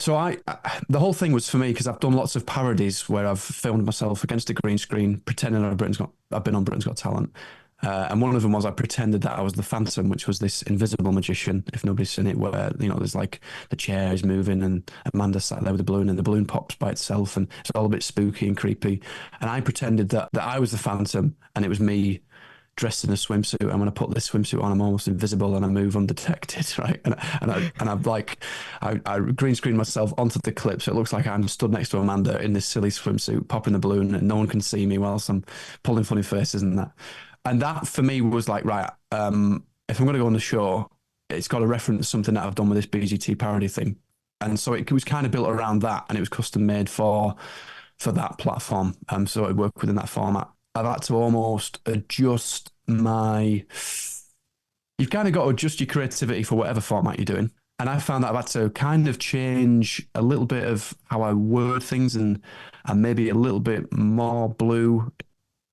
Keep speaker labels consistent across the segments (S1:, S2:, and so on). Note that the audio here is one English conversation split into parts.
S1: So the whole thing was for me because I've done lots of parodies where I've filmed myself against a green screen, pretending I've been on Britain's Got Talent. And one of them was I pretended that I was the Phantom, which was this invisible magician. If nobody's seen it, where there's like the chair is moving and Amanda sat there with the balloon, and the balloon pops by itself, and it's all a bit spooky and creepy. And I pretended that I was the Phantom, and it was me dressed in a swimsuit. And when I put this swimsuit on, I'm almost invisible and I move undetected, right? I green screen myself onto the clip, so it looks like I'm stood next to Amanda in this silly swimsuit, popping the balloon, and no one can see me whilst I'm pulling funny faces and that. And that for me was like, right, if I'm going to go on the show, it's got to reference something that I've done with this BGT parody thing. And so it was kind of built around that, and it was custom made for that platform. So it worked within that format. I've had to almost adjust you've kind of got to adjust your creativity for whatever format you're doing. And I found that I've had to kind of change a little bit of how I word things and maybe a little bit more blue.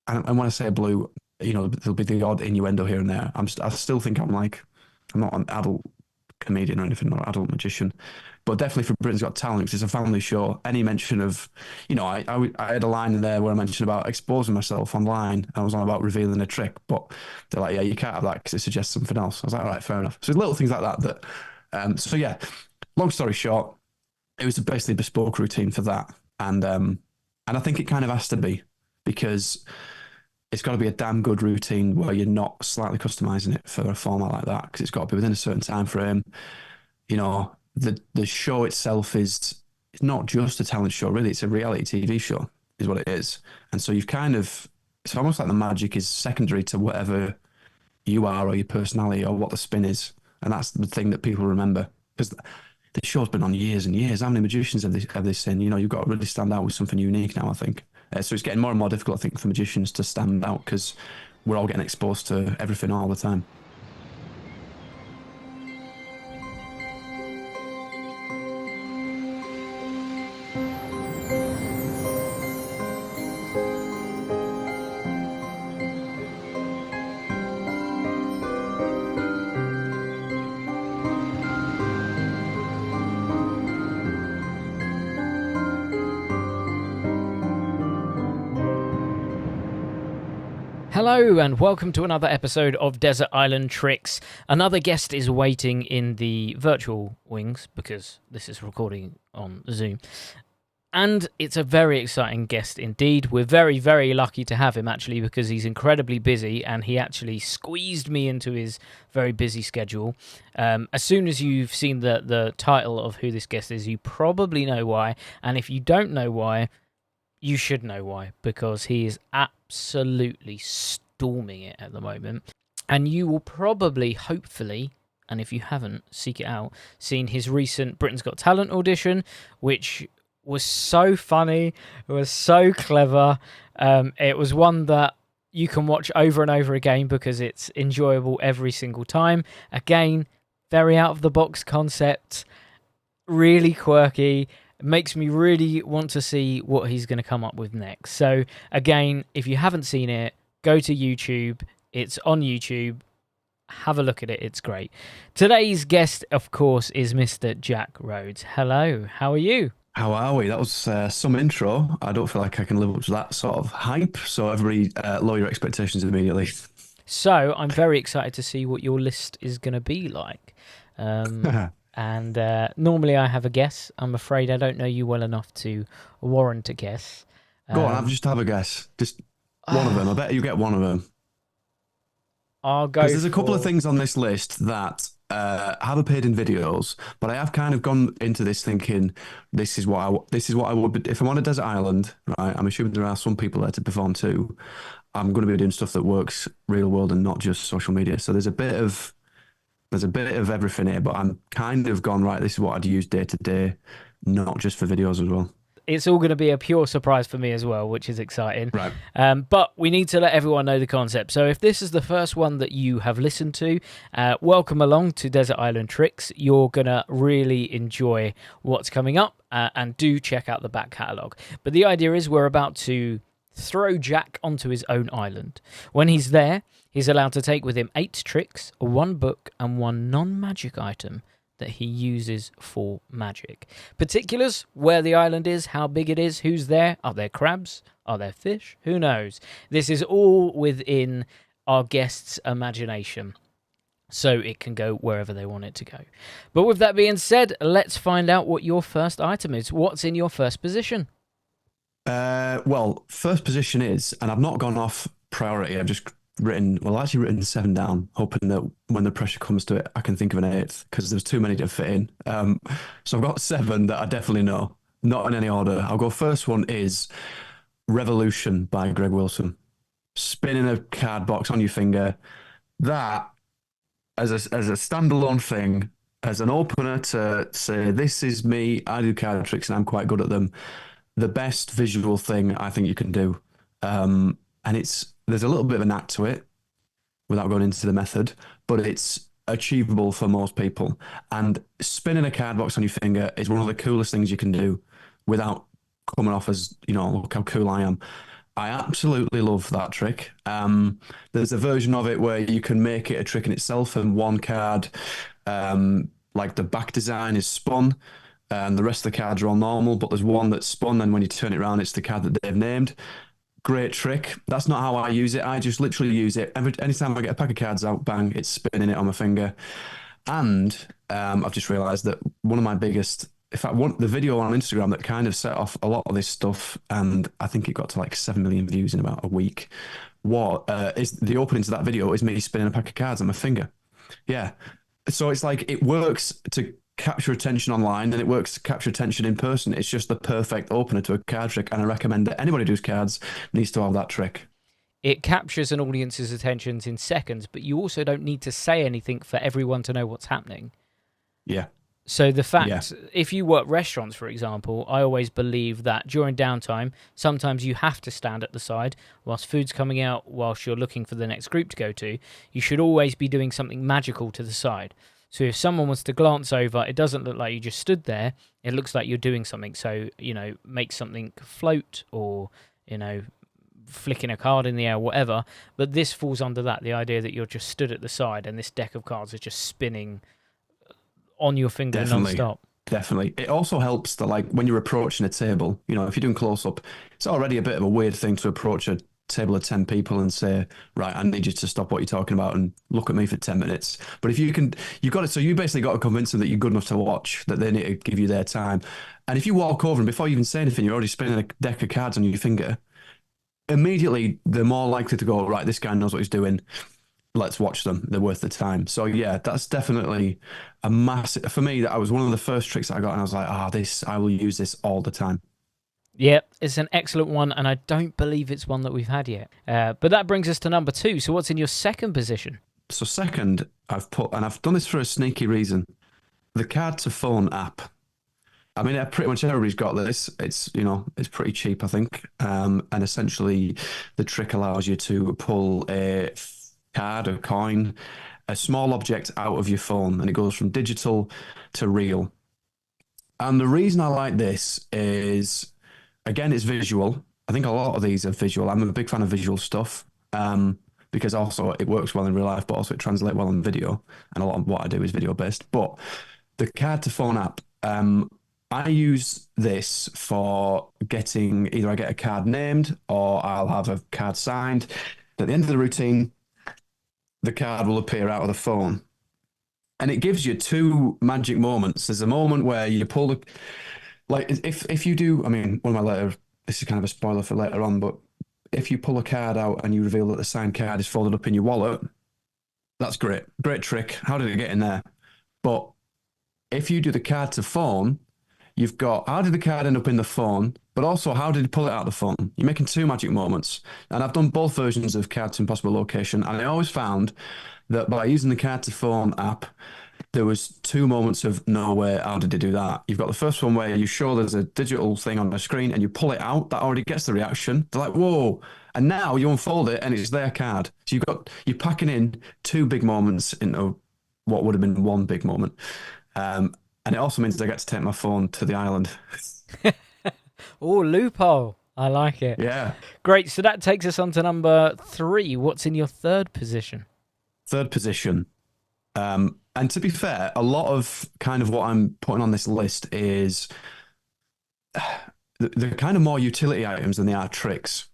S1: And when I say blue, there'll be the odd innuendo here and there. I still think I'm not an adult comedian or anything, or adult magician, but definitely for Britain's Got Talent, because it's a family show. Any mention of, I had a line in there where I mentioned about exposing myself online. I was on about revealing a trick, but they're like, yeah, you can't have that because it suggests something else. I was like, all right, fair enough. So it's little things like that. So yeah, long story short, it was basically a bespoke routine for that, and I think it kind of has to be, because it's got to be a damn good routine where you're not slightly customizing it for a format like that, because it's got to be within a certain time frame. The show itself is not just a talent show, really. It's a reality TV show, is what it is. And so it's almost like the magic is secondary to whatever you are or your personality or what the spin is. And that's the thing that people remember, because the show's been on years and years. How many magicians have they seen? You've got to really stand out with something unique now, I think. So it's getting more and more difficult, I think, for magicians to stand out, because we're all getting exposed to everything all the time.
S2: Hello and welcome to another episode of Desert Island Tricks. Another guest is waiting in the virtual wings, because this is recording on Zoom. And it's a very exciting guest indeed. We're very, very lucky to have him, actually, because he's incredibly busy and he actually squeezed me into his very busy schedule. As soon as you've seen the title of who this guest is, you probably know why. And if you don't know why, you should know why, because he is absolutely storming it at the moment. And you will probably, hopefully, and if you haven't, seek it out, seen his recent Britain's Got Talent audition, which was so funny, it was so clever. It was one that you can watch over and over again because it's enjoyable every single time. Again, very out of the box concept, really quirky. It makes me really want to see what he's going to come up with next. So again, if you haven't seen it, go to YouTube. It's on YouTube. Have a look at it. It's great. Today's guest, of course, is Mr. Jack Rhodes. Hello. How are you?
S1: How are we? That was some intro. I don't feel like I can live up to that sort of hype. So everybody lower your expectations immediately.
S2: So I'm very excited to see what your list is going to be like. And normally I have a guess. I'm afraid I don't know you well enough to warrant a guess.
S1: Go on, just have a guess. Just one of them. I bet you get one of them.
S2: I'll go.
S1: Because there's a couple of things on this list that have appeared in videos, but I have kind of gone into this thinking this is what I would be, if I'm on a desert island, right? I'm assuming there are some people there to perform too. I'm going to be doing stuff that works real world and not just social media. So there's a bit of everything here, but I'm kind of gone, right, this is what I'd use day to day, not just for videos as well.
S2: It's all going to be a pure surprise for me as well, which is exciting.
S1: Right.
S2: But we need to let everyone know the concept. So if this is the first one that you have listened to, welcome along to Desert Island Tricks. You're going to really enjoy what's coming up, and do check out the back catalogue. But the idea is we're about to throw Jack onto his own island. When he's there, he's allowed to take with him 8 tricks, 1 book, and 1 non-magic item that he uses for magic. Particulars: where the island is, how big it is, who's there, are there crabs, are there fish, who knows. This is all within our guest's imagination, so it can go wherever they want it to go. But with that being said, let's find out what your first item is. What's in your first position?
S1: Well, first position is, and I've not gone off priority, I've just written 7 down, hoping that when the pressure comes to it, I can think of an 8th, because there's too many to fit in. So I've got 7 that I definitely know, not in any order. I'll go first one is Revolution by Greg Wilson. Spinning a card box on your finger. That, as a standalone thing, as an opener to say, this is me, I do card tricks and I'm quite good at them. The best visual thing I think you can do. And there's a little bit of a knack to it without going into the method, but it's achievable for most people. And spinning a card box on your finger is one of the coolest things you can do without coming off as, look how cool I am. I absolutely love that trick. There's a version of it where you can make it a trick in itself, and one card, like the back design is spun, and the rest of the cards are all normal, but there's one that's spun, and when you turn it around, it's the card that they've named. Great trick. That's not how I use it. I just literally use it. Anytime I get a pack of cards out, bang, it's spinning it on my finger. And I've just realised that one of my biggest... In fact, the video on Instagram that kind of set off a lot of this stuff, and I think it got to like 7 million views in about a week, is the opening to that video is me spinning a pack of cards on my finger. Yeah. So it's like it works to capture attention online, and it works to capture attention in person. It's just the perfect opener to a card trick, and I recommend that anybody who does cards needs to have that trick.
S2: It captures an audience's attention in seconds, but you also don't need to say anything for everyone to know what's happening.
S1: Yeah.
S2: So the fact, if you work restaurants, for example, I always believe that during downtime, sometimes you have to stand at the side whilst food's coming out, whilst you're looking for the next group to go to. You should always be doing something magical to the side. So if someone wants to glance over, it doesn't look like you just stood there. It looks like you're doing something. So, make something float, or, flicking a card in the air, whatever. But this falls under that, the idea that you're just stood at the side and this deck of cards is just spinning on your finger non-stop.
S1: Definitely. It also helps that, like, when you're approaching a table, if you're doing close-up, it's already a bit of a weird thing to approach a table of 10 people and say, right, I need you to stop what you're talking about and look at me for 10 minutes. But if you basically got to convince them that you're good enough to watch, that they need to give you their time. And if you walk over and before you even say anything, you're already spinning a deck of cards on your finger, immediately they're more likely to go, right, this guy knows what he's doing. Let's watch them. They're worth the time. So yeah, that's definitely a massive, for me, that was one of the first tricks I got, and I was like, I will use this all the time.
S2: Yeah, it's an excellent one, and I don't believe it's one that we've had yet. But that brings us to number 2. So what's in your second position? So
S1: second, I've done this for a sneaky reason, the Card to Phone app. I mean, pretty much everybody's got this. It's, it's pretty cheap, I think. And essentially the trick allows you to pull a card, a coin, a small object out of your phone, and it goes from digital to real. And the reason I like this is, again, it's visual. I think a lot of these are visual. I'm a big fan of visual stuff, because also it works well in real life, but also it translates well in video. And a lot of what I do is video based. But the Card to Phone app, I use this for getting, either I get a card named or I'll have a card signed. At the end of the routine, the card will appear out of the phone. And it gives you 2 magic moments. There's a moment where you pull the, like, if you do, I mean, one of my later, this is kind of a spoiler for later on, but if you pull a card out and you reveal that the signed card is folded up in your wallet, that's great. Great trick. How did it get in there? But if you do the Card to Phone, you've got, how did the card end up in the phone? But also, how did you pull it out of the phone? You're making 2 magic moments. And I've done both versions of Card to Impossible Location, and I always found that by using the Card to Phone app, there was 2 moments of, no way, how did they do that? You've got the first one where you show there's a digital thing on the screen and you pull it out, that already gets the reaction. They're like, whoa. And now you unfold it and it's their card. So you're packing in 2 big moments into what would have been 1 big moment. And it also means I get to take my phone to the island.
S2: Oh, loophole. I like it.
S1: Yeah.
S2: Great. So that takes us on to number 3. What's in your third position?
S1: Third position. And And to be fair, a lot of kind of what I'm putting on this list is they're kind of more utility items than they are tricks.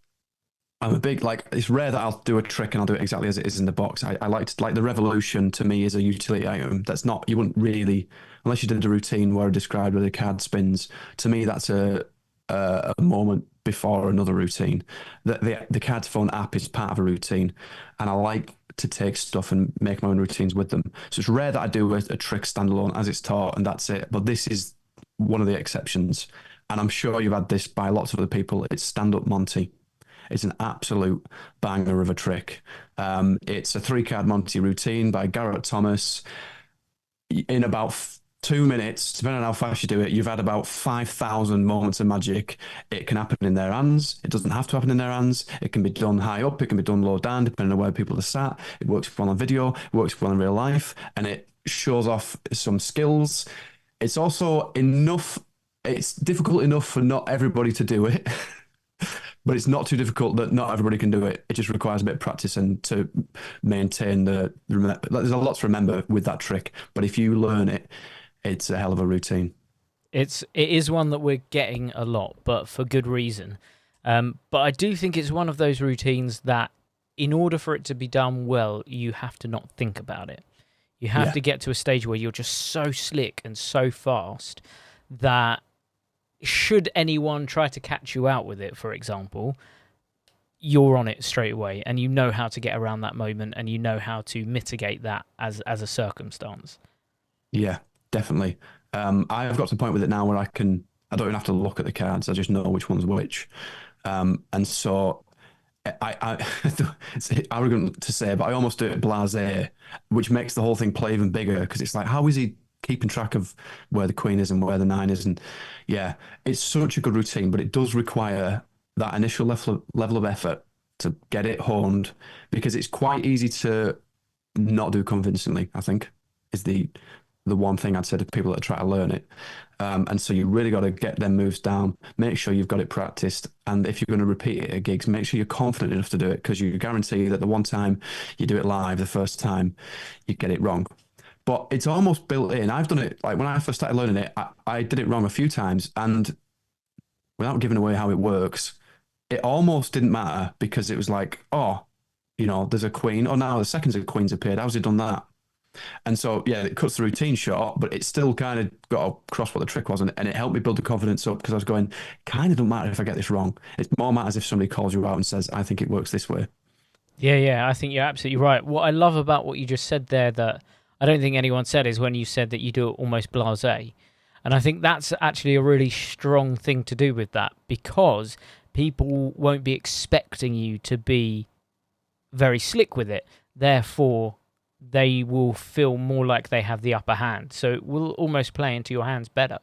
S1: I'm a big like it's rare that I'll do a trick and I'll do it exactly as it is in the box. I like the revolution to me is a utility item. That's not you wouldn't really unless you did a routine where I described where the card spins. To me, that's a moment before another routine. The card phone app is part of a routine, and I like to take stuff and make my own routines with them. So it's rare that I do a trick standalone as it's taught and that's it. But this is one of the exceptions, and I'm sure you've had this by lots of other people. It's Standup Monty. It's an absolute banger of a trick. It's a 3 card Monty routine by Garrett Thomas. In about 2 minutes, depending on how fast you do it, you've had about 5,000 moments of magic. It can happen in their hands. It doesn't have to happen in their hands. It can be done high up. It can be done low down, depending on where people are sat. It works well on video. It works well in real life. And it shows off some skills. It's also enough. It's difficult enough for not everybody to do it. But it's not too difficult that not everybody can do it. It just requires a bit of practice and to maintain there's a lot to remember with that trick. But if you learn it, it's a hell of a routine.
S2: It is one that we're getting a lot, but for good reason. But I do think it's one of those routines that, in order for it to be done well, you have to not think about it. You have to get to a stage where you're just so slick and so fast that should anyone try to catch you out with it, for example, you're on it straight away and you know how to get around that moment and you know how to mitigate that as a circumstance.
S1: Yeah, definitely. I've got to the point with it now where I don't even have to look at the cards. I just know which one's which. And so it's arrogant to say, but I almost do it blasé, which makes the whole thing play even bigger because it's like, how is he keeping track of where the queen is and where the 9 is? And yeah, it's such a good routine, but it does require that initial level of effort to get it honed because it's quite easy to not do convincingly, I think, is the one thing I'd say to people that try to learn it. And so you really got to get them moves down, make sure you've got it practiced. And if you're going to repeat it at gigs, make sure you're confident enough to do it because you guarantee that the one time you do it live, the first time, you get it wrong. But it's almost built in. I've done it, like when I first started learning it, I did it wrong a few times. And without giving away how it works, it almost didn't matter because it was like, oh, there's a queen. Oh, now the seconds a queen's appeared. How's it done that? And so, yeah, it cuts the routine short, but it still kind of got across what the trick was. And it helped me build the confidence up because I was going, kind of don't matter if I get this wrong. It more matters if somebody calls you out and says, I think it works this way.
S2: Yeah, I think you're absolutely right. What I love about what you just said there that I don't think anyone said is when you said that you do it almost blasé. And I think that's actually a really strong thing to do with that because people won't be expecting you to be very slick with it. Therefore, they will feel more like they have the upper hand. So it will almost play into your hands better.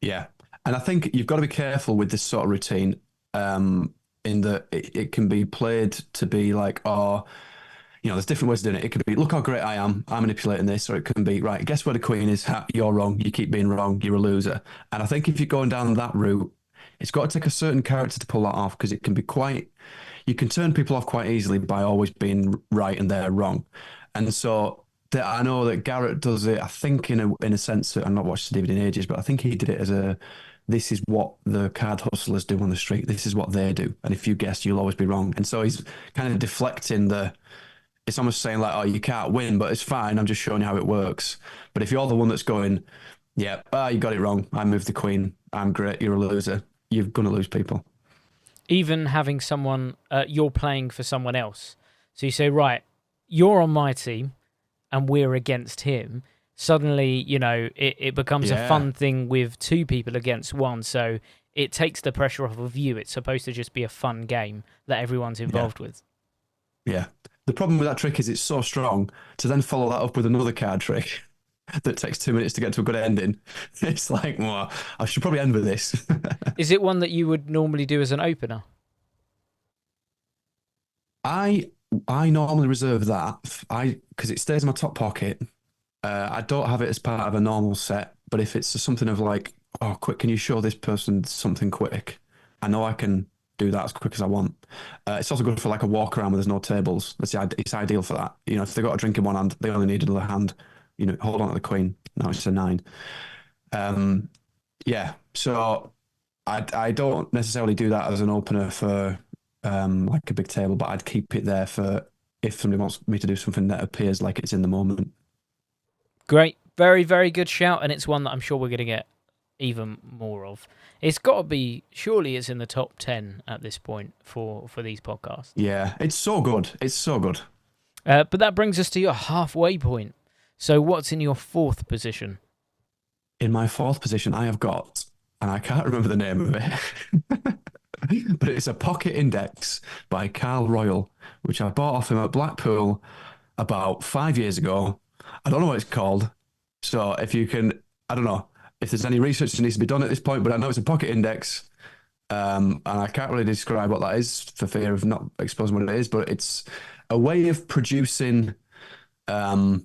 S1: Yeah. And I think you've got to be careful with this sort of routine in that it can be played to be like, oh, there's different ways of doing it. It could be, look how great I am. I'm manipulating this. Or it can be, right, guess where the queen is? You're wrong. You keep being wrong. You're a loser. And I think if you're going down that route, it's got to take a certain character to pull that off because it can be you can turn people off quite easily by always being right and they're wrong. And so I know that Garrett does it, I think, in a sense that I've not watched the DVD in ages, but I think he did it as this is what the card hustlers do on the street. This is what they do. And if you guess, you'll always be wrong. And so he's kind of deflecting it's almost saying like, oh, you can't win, but it's fine. I'm just showing you how it works. But if you're the one that's going, yeah, you got it wrong. I moved the queen. I'm great. You're a loser. You're going to lose people.
S2: Even having someone, you're playing for someone else. So you say, right, you're on my team and we're against him. Suddenly, it becomes a fun thing with 2 people against 1. So it takes the pressure off of you. It's supposed to just be a fun game that everyone's involved with.
S1: Yeah. The problem with that trick is it's so strong to then follow that up with another card trick that takes 2 minutes to get to a good ending. It's like, well, I should probably end with this.
S2: Is it one that you would normally do as an opener?
S1: I normally reserve that because it stays in my top pocket. I don't have it as part of a normal set, but if it's something of like, oh, quick, can you show this person something quick? I know I can do that as quick as I want. It's also good for like a walk around where there's no tables. It's ideal for that. If they've got a drink in one hand, they only need another hand hold on to the queen. Now it's a 9. Um, yeah, so I don't necessarily do that as an opener for like a big table, but I'd keep it there for if somebody wants me to do something that appears like it's in the moment.
S2: Great. Very, very good shout, and it's one that I'm sure we're going to get even more of. It's got to be, surely it's in the top 10 at this point for these podcasts.
S1: Yeah, it's so good. It's so good.
S2: But that brings us to your halfway point. So what's in your 4th position?
S1: In my 4th position, I have got, and I can't remember the name of it, but it's a pocket index by Carl Royale, which I bought off him at Blackpool about 5 years ago. I don't know what it's called. So if you can, I don't know if there's any research that needs to be done at this point, but I know it's a pocket index. And I can't really describe what that is for fear of not exposing what it is, but it's a way of producing a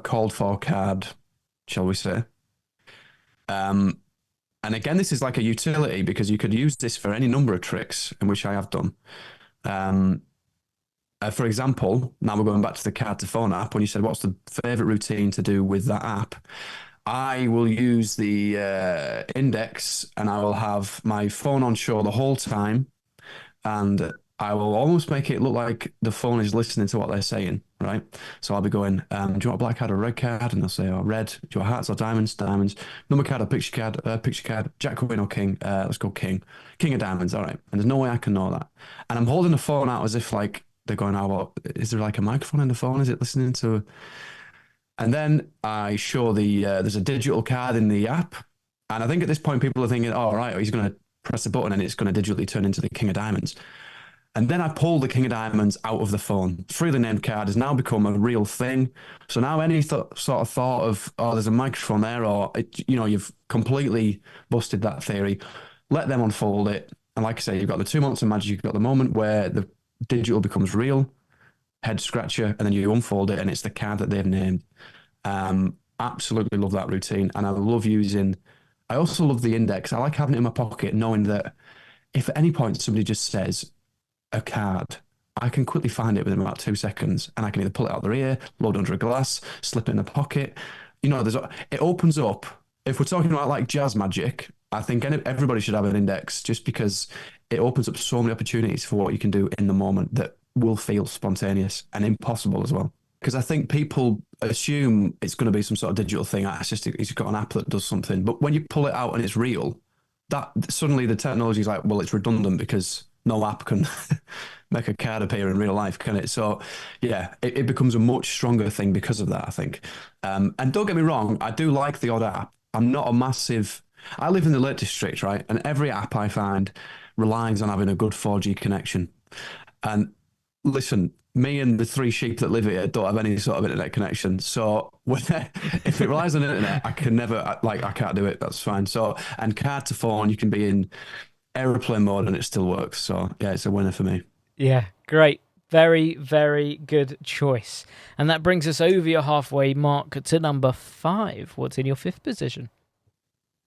S1: called for card, shall we say. And again, this is like a utility because you could use this for any number of tricks, in which I have done. For example, now we're going back to the card to phone app. When you said, what's the favorite routine to do with that app? I will use the index and I will have my phone on show the whole time. And I will almost make it look like the phone is listening to what they're saying, right? So I'll be going, do you want a black card or a red card? And they'll say, oh, red. Do you want hearts or diamonds? Diamonds. Number card or picture card. Jack, queen or king? Let's go king. King of diamonds, all right. And there's no way I can know that. And I'm holding the phone out as if like they're going, oh, well, is there like a microphone in the phone? Is it listening to... And then I show there's a digital card in the app. And I think at this point, people are thinking, oh, right, he's going to press a button and it's going to digitally turn into the king of diamonds. And then I pull the king of diamonds out of the phone. Freely named card has now become a real thing. So now any sort of thought of, oh, there's a microphone there, or, you've completely busted that theory. Let them unfold it. And like I say, you've got the 2 months of magic. You've got the moment where the digital becomes real, head scratcher, and then you unfold it and it's the card that they've named. Absolutely love that routine. And I also love the index. I like having it in my pocket, knowing that if at any point somebody just says a card, I can quickly find it within about 2 seconds and I can either pull it out their ear, load under a glass, slip it in the pocket. It opens up. If we're talking about like jazz magic, I think everybody should have an index just because it opens up so many opportunities for what you can do in the moment that will feel spontaneous and impossible as well. Because I think people assume it's going to be some sort of digital thing. He's got an app that does something. But when you pull it out and it's real, that suddenly the technology is like, well, it's redundant because no app can make a card appear in real life, can it? So, yeah, it becomes a much stronger thing because of that, I think. And don't get me wrong, I do like the odd app. I'm not a massive... I live in the Lake District, right? And every app I find relies on having a good 4G connection. And listen, me and the 3 sheep that live here don't have any sort of internet connection. So if it relies on internet, I can never, I can't do it. That's fine. So, and card to phone, you can be in aeroplane mode and it still works. So yeah, it's a winner for me.
S2: Yeah, great. Very, very good choice. And that brings us over your halfway mark to number 5. What's in your 5th position?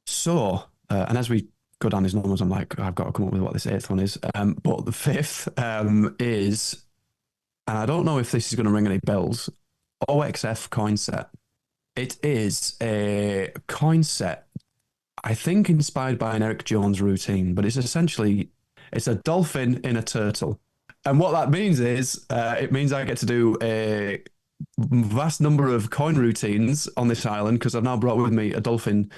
S1: So, and as we go down these numbers, I'm like, I've got to come up with what this 8th one is. But the 5th is, and I don't know if this is going to ring any bells, OXF coin set. It is a coin set, I think inspired by an Eric Jones routine, but it's a dolphin in a turtle. And what that means is, it means I get to do a vast number of coin routines on this island because I've now brought with me a dolphin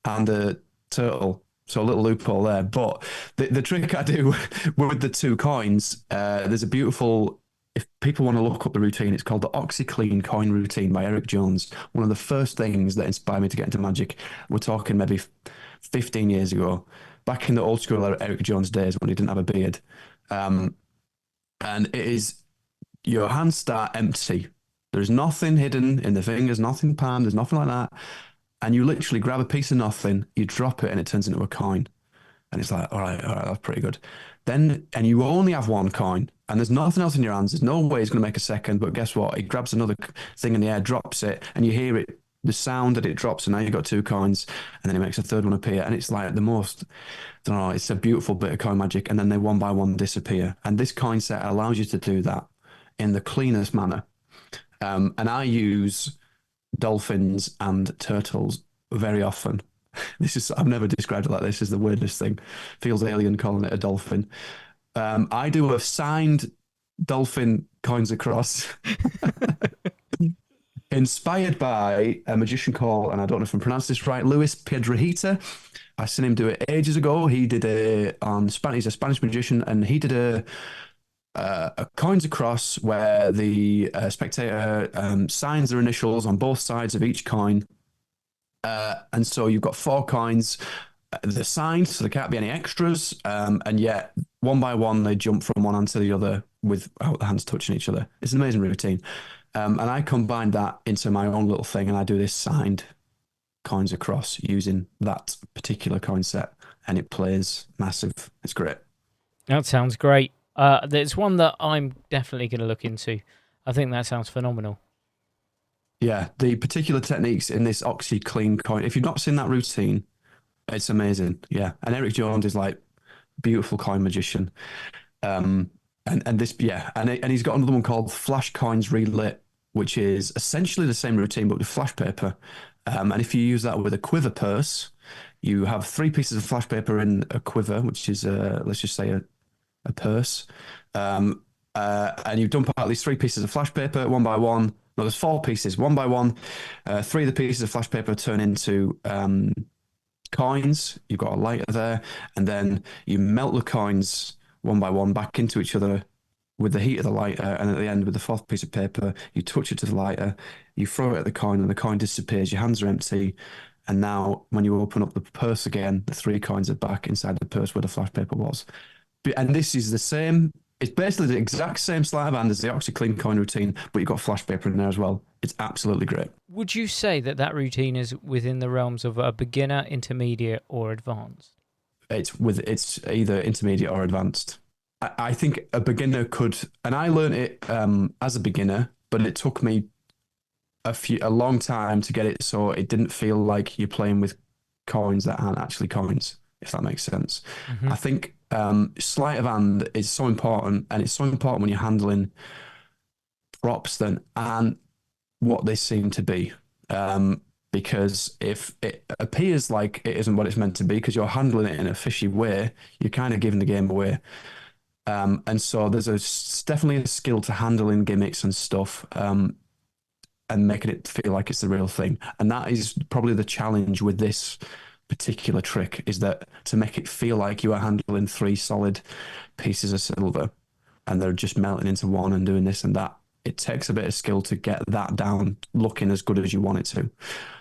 S1: and a turtle. So a little loophole there. But the trick I do with the 2 coins, there's a beautiful, if people want to look up the routine, it's called the OxyClean coin routine by Eric Jones. One of the first things that inspired me to get into magic. We're talking maybe 15 years ago, back in the old school Eric Jones days when he didn't have a beard. And it is, your hands start empty. There's nothing hidden in the fingers, nothing palm, there's nothing like that. And you literally grab a piece of nothing, you drop it and it turns into a coin. And it's like, all right, that's pretty good. Then, and you only have 1 coin and there's nothing else in your hands. There's no way he's going to make a second, but guess what? He grabs another thing in the air, drops it, and you hear it, the sound that it drops, and now you've got 2 coins, and then he makes a 3rd one appear. And it's like the most, I don't know, it's a beautiful bit of coin magic. And then they one by one disappear. And this coin set allows you to do that in the cleanest manner. And I use dolphins and turtles very often. I've never described it like this. Is the weirdest thing. Feels alien calling it a dolphin. I do a signed dolphin coins across, inspired by a magician called, and I don't know if I'm pronouncing this right, Luis Piedrahita. I seen him do it ages ago. He did a on Spanish. He's a Spanish magician, and he did a coins across where the spectator signs their initials on both sides of each coin. And so you've got 4 coins. They're signed, so there can't be any extras. And yet, one by one, they jump from one hand to the other without the hands touching each other. It's an amazing routine. And I combined that into my own little thing, and I do this signed coins across using that particular coin set, and it plays massive. It's great.
S2: That sounds great. There's one that I'm definitely going to look into. I think that sounds phenomenal.
S1: Yeah, the particular techniques in this Oxy clean coin, if you've not seen that routine, it's amazing. Yeah. And Eric Jones is like beautiful coin magician. And this, yeah, and he's got another one called Flash Coins Relit, which is essentially the same routine but with flash paper. And if you use that with a quiver purse, you have 3 pieces of flash paper in a quiver, which is let's just say a purse. And you dump out these 3 pieces of flash paper one by one. No, there's 4 pieces, one by one. 3 of the pieces of flash paper turn into coins. You've got a lighter there, and then you melt the coins one by one back into each other with the heat of the lighter, and at the end with the 4th piece of paper, you touch it to the lighter, you throw it at the coin, and the coin disappears. Your hands are empty, and now when you open up the purse again, the 3 coins are back inside the purse where the flash paper was. And this is the same. It's basically the exact same sleight of hand as the OxyClean coin routine, but you've got flash paper in there as well. It's absolutely great.
S2: Would you say that routine is within the realms of a beginner, intermediate, or advanced?
S1: It's either intermediate or advanced. I think a beginner could, and I learned it as a beginner, but it took me a long time to get it so it didn't feel like you're playing with coins that aren't actually coins, if that makes sense.
S2: Mm-hmm.
S1: I think sleight of hand is so important, and it's so important when you're handling props that aren't what they seem to be. Because if it appears like it isn't what it's meant to be, because you're handling it in a fishy way, you're kind of giving the game away. And so there's definitely a skill to handling gimmicks and stuff, and making it feel like it's the real thing. And that is probably the challenge with this particular trick, is that to make it feel like you are handling 3 solid pieces of silver and they're just melting into one and doing this and that. It takes a bit of skill to get that down looking as good as you want it to.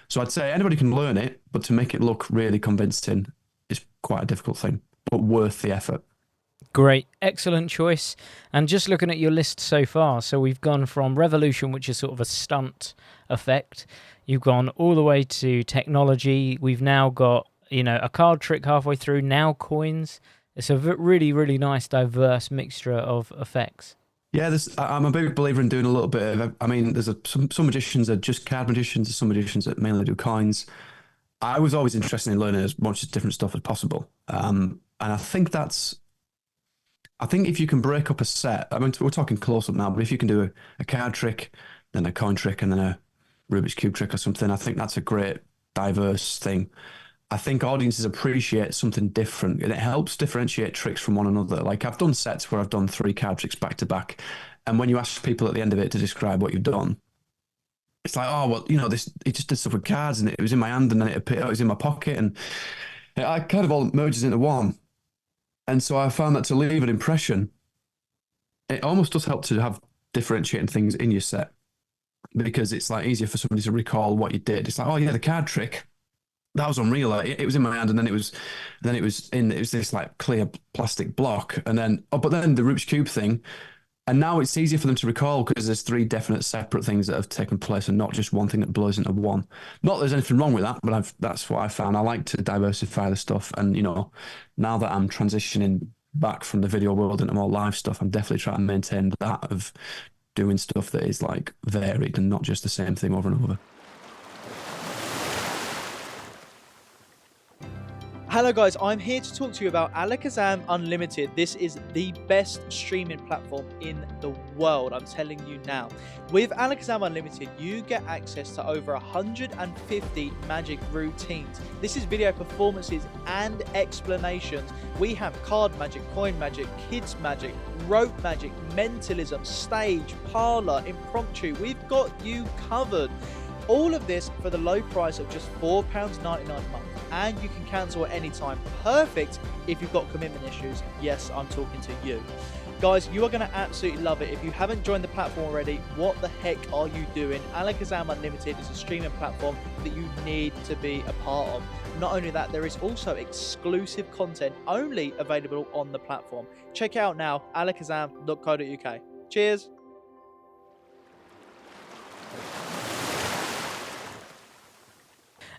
S1: So I'd say anybody can learn it, but to make it look really convincing is quite a difficult thing, but worth the effort.
S2: Great, excellent choice. And just looking at your list so far, so we've gone from Revolution, which is sort of a stunt effect. You've gone all the way to technology. We've now got, a card trick halfway through, now coins. It's a really, really nice, diverse mixture of effects.
S1: Yeah, I'm a big believer in doing a little bit of, there's some magicians are just card magicians, there's some magicians that mainly do coins. I was always interested in learning as much different stuff as possible. And I think if you can break up a set, we're talking close up now, but if you can do a card trick, then a coin trick, and then a Rubik's Cube trick or something, I think that's a great, diverse thing. I think audiences appreciate something different, and it helps differentiate tricks from one another. Like, I've done sets where I've done 3 card tricks back to back, and when you ask people at the end of it to describe what you've done, it's like, oh, well, this, he just did stuff with cards, and it was in my hand, and then it was in my pocket, and it kind of all merges into one. And so I found that to leave an impression, it almost does help to have differentiating things in your set, because it's like easier for somebody to recall what you did. It's like, oh yeah, the card trick, that was unreal. It was in my hand, and then it was this like clear plastic block, and then but then the Rubik's Cube thing, and now it's easier for them to recall because there's 3 definite separate things that have taken place, and not just one thing that blows into one. Not that there's anything wrong with that, but that's what I found. I like to diversify the stuff, and now that I'm transitioning back from the video world into more live stuff, I'm definitely trying to maintain that of doing stuff that is like varied and not just the same thing over and over.
S3: Hello guys, I'm here to talk to you about Alakazam Unlimited. This is the best streaming platform in the world, I'm telling you now. With Alakazam Unlimited, you get access to over 150 magic routines. This is video performances and explanations. We have card magic, coin magic, kids magic, rope magic, mentalism, stage, parlor, impromptu. We've got you covered. All of this for the low price of just £4.99 a month, and you can cancel at any time. Perfect if you've got commitment issues. Yes, I'm talking to you. Guys, you are going to absolutely love it. If you haven't joined the platform already, what the heck are you doing? Alakazam Unlimited is a streaming platform that you need to be a part of. Not only that, there is also exclusive content only available on the platform. Check it out now, alakazam.co.uk. Cheers.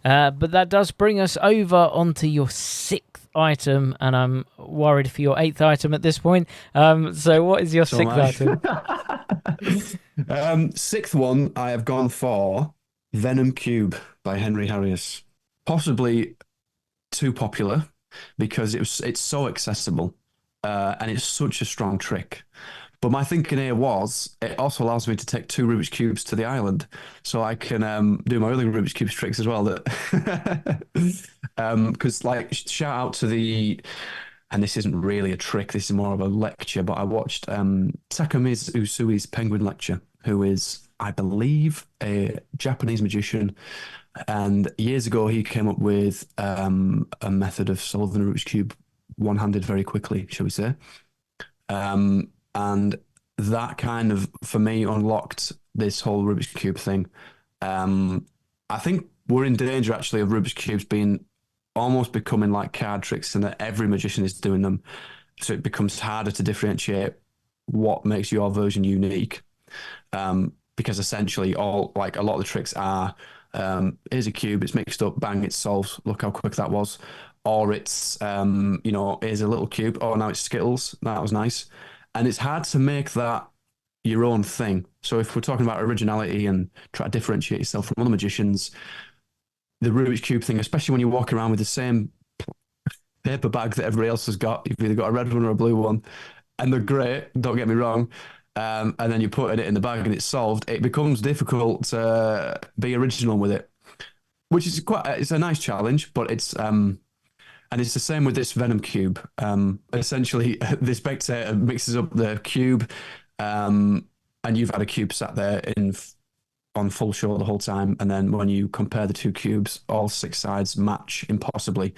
S2: But that does bring us over onto your 6th item, and I'm worried for your 8th item at this point. So what is your 6th
S1: item? 6th one, I have gone for Venom Cube by Henry Harrius. Possibly too popular because it's so accessible and it's such a strong trick. But my thinking here was, it also allows me to take 2 Rubik's Cubes to the island, so I can do my other Rubik's Cubes tricks as well. Because, like, shout out to and this isn't really a trick, this is more of a lecture, but I watched Takamiz Usui's Penguin Lecture, who is, I believe, a Japanese magician. And years ago, he came up with a method of solving a Rubik's Cube one-handed very quickly, shall we say. And that kind of, for me, unlocked this whole Rubik's Cube thing. I think we're in danger, actually, of Rubik's Cubes being almost becoming like card tricks, and that every magician is doing them. So it becomes harder to differentiate what makes your version unique. Because essentially, a lot of the tricks are, here's a cube, it's mixed up, bang, it's solved. Look how quick that was. Or it's, here's a little cube. Oh, now it's Skittles. That was nice. And it's hard to make that your own thing. So if we're talking about originality and try to differentiate yourself from other magicians, the Rubik's Cube thing, especially when you're walking around with the same paper bag that everybody else has got, you've either got a red one or a blue one, and they're great, don't get me wrong, and then you're putting it in the bag and it's solved, it becomes difficult to be original with it, which is it's a nice challenge, but it's... And it's the same with this Venom Cube. Essentially, the spectator mixes up the cube, and you've had a cube sat there on full show the whole time. And then when you compare the 2 cubes, all 6 sides match impossibly.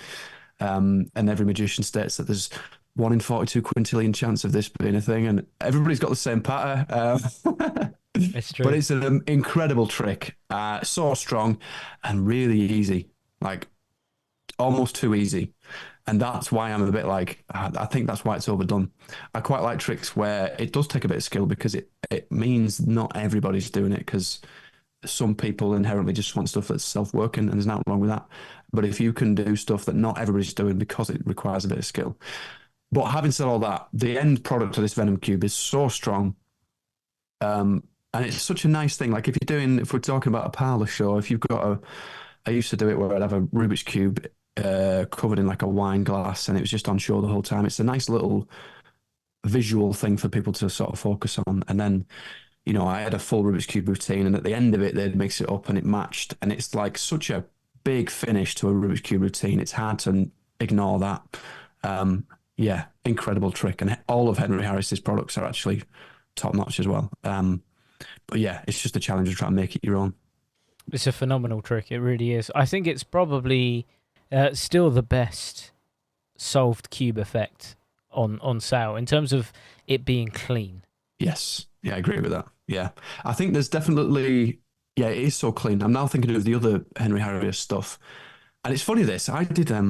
S1: And every magician states that there's 1 in 42 quintillion chance of this being a thing. And everybody's got the same pattern.
S2: It's true.
S1: But it's an incredible trick. So strong and really easy. Like, almost too easy. And that's why I'm a bit like, I think that's why it's overdone. I quite like tricks where it does take a bit of skill, because it means not everybody's doing it, because some people inherently just want stuff that's self-working, and there's nothing wrong with that. But if you can do stuff that not everybody's doing because it requires a bit of skill. But having said all that, the end product of this Venom Cube is so strong. And it's such a nice thing. Like if we're talking about a parlor show, if you've got I used to do it where I'd have a Rubik's Cube covered in like a wine glass, and it was just on show the whole time. It's a nice little visual thing for people to sort of focus on. And then, I had a full Rubik's Cube routine, and at the end of it, they'd mix it up and it matched. And it's like such a big finish to a Rubik's Cube routine. It's hard to ignore that. Yeah, incredible trick. And all of Henry Harris's products are actually top notch as well. But yeah, it's just a challenge to try and make it your own.
S2: It's a phenomenal trick. It really is. I think it's probably still the best solved cube effect on sale in terms of it being clean.
S1: Yes. Yeah, I agree with that. Yeah. I think there's definitely... Yeah, it is so clean. I'm now thinking of the other Henry Harrius stuff. And it's funny this. I did... I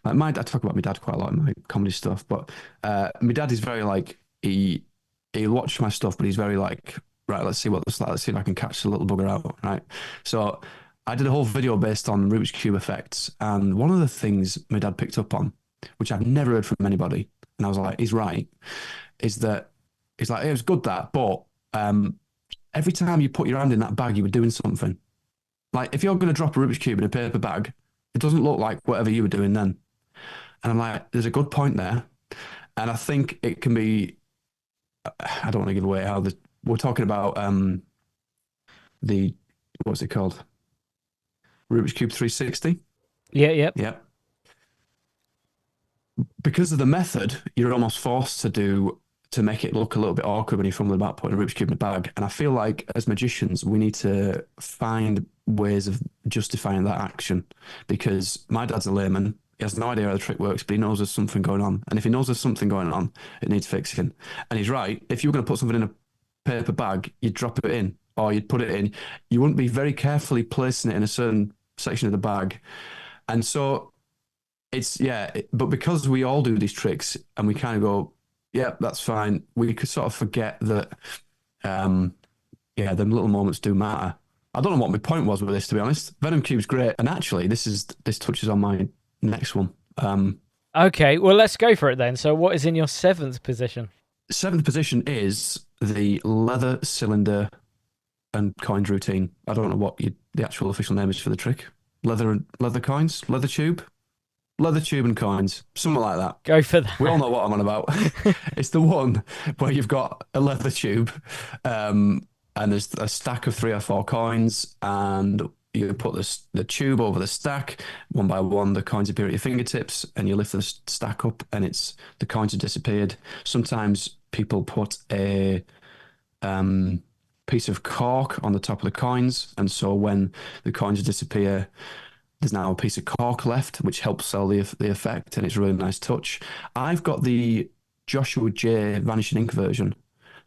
S1: talk about my dad quite a lot in my comedy stuff, but my dad is very like... He'll watch my stuff, but he's very like... Right, let's see what this like. Let's see if I can catch the little bugger out, right? So I did a whole video based on Rubik's Cube effects, and one of the things my dad picked up on, which I've never heard from anybody, and I was like, he's right, is that he's like, it was good that, but every time you put your hand in that bag, you were doing something. Like if you're going to drop a Rubik's Cube in a paper bag, it doesn't look like whatever you were doing then. And I'm like, there's a good point there. And I think it can be, I don't want to give away how we're talking about the, what's it called? Rubik's Cube 360.
S2: Yeah, yep.
S1: Yeah. Because of the method, you're almost forced to make it look a little bit awkward when you're fumbling about putting a Rubik's Cube in a bag. And I feel like as magicians, we need to find ways of justifying that action, because my dad's a layman. He has no idea how the trick works, but he knows there's something going on. And if he knows there's something going on, it needs fixing. And he's right. If you were going to put something in a paper bag, you'd drop it in or you'd put it in. You wouldn't be very carefully placing it in a certain section of the bag. And so but because we all do these tricks and we kind of go, yeah, that's fine. We could sort of forget that, them little moments do matter. I don't know what my point was with this, to be honest. Venom Cube's great. And actually, this touches on my next one.
S2: Okay, well, let's go for it then. So what is in your 7th position?
S1: 7th position is the leather cylinder and coins routine. I don't know what the actual official name is for the trick. Leather coins? Leather tube and coins, something like that.
S2: Go for that.
S1: We all know what I'm on about. It's the one where you've got a leather tube, and there's a stack of 3 or 4 coins, and you put the tube over the stack. One by one, the coins appear at your fingertips, and you lift the stack up, and the coins have disappeared. Sometimes people put a piece of cork on the top of the coins, and so when the coins disappear, there's now a piece of cork left, which helps sell the effect, and it's a really nice touch. I've got the Joshua J Vanishing Ink version,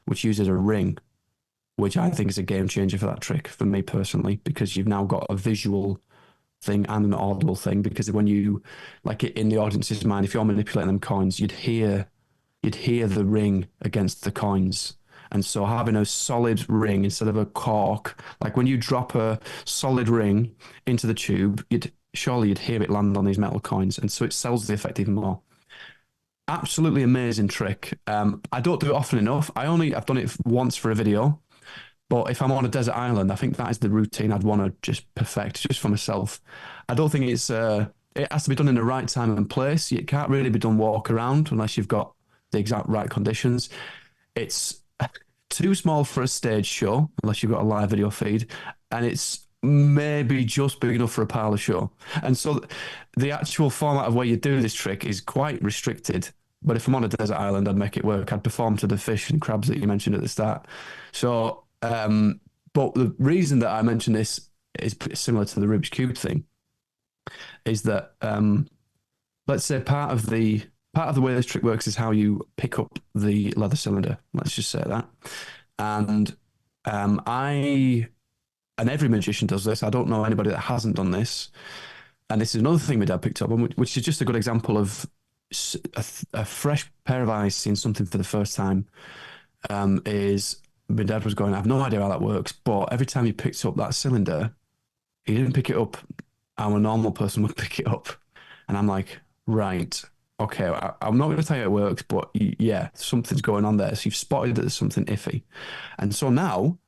S1: which uses a ring, which I think is a game changer for that trick, for me personally, because you've now got a visual thing and an audible thing. Because when you, like, in the audience's mind, if you're manipulating them coins, you'd hear the ring against the coins. And so having a solid ring instead of a cork, like when you drop a solid ring into the tube, you'd hear it land on these metal coins. And so it sells the effect even more. Absolutely amazing trick. I don't do it often enough. I've done it once for a video, but if I'm on a desert island, I think that is the routine I'd want to just perfect just for myself. I don't think it has to be done in the right time and place. It can't really be done walk around unless you've got the exact right conditions. It's too small for a stage show unless you've got a live video feed, and it's maybe just big enough for a parlor show. And so the actual format of where you do this trick is quite restricted. But if I'm on a desert island, I'd make it work. I'd perform to the fish and crabs that you mentioned at the start. So, but the reason that I mention this is similar to the Rubik's Cube thing, is that let's say part of the way this trick works is how you pick up the leather cylinder. Let's just say that. And and every magician does this. I don't know anybody that hasn't done this. And this is another thing my dad picked up on, which is just a good example of a fresh pair of eyes seeing something for the first time. Is my dad was going, I have no idea how that works, but every time he picked up that cylinder, he didn't pick it up how a normal person would pick it up. And I'm like, right. Okay, I'm not going to tell you how it works, but yeah, something's going on there. So you've spotted that there's something iffy. And so now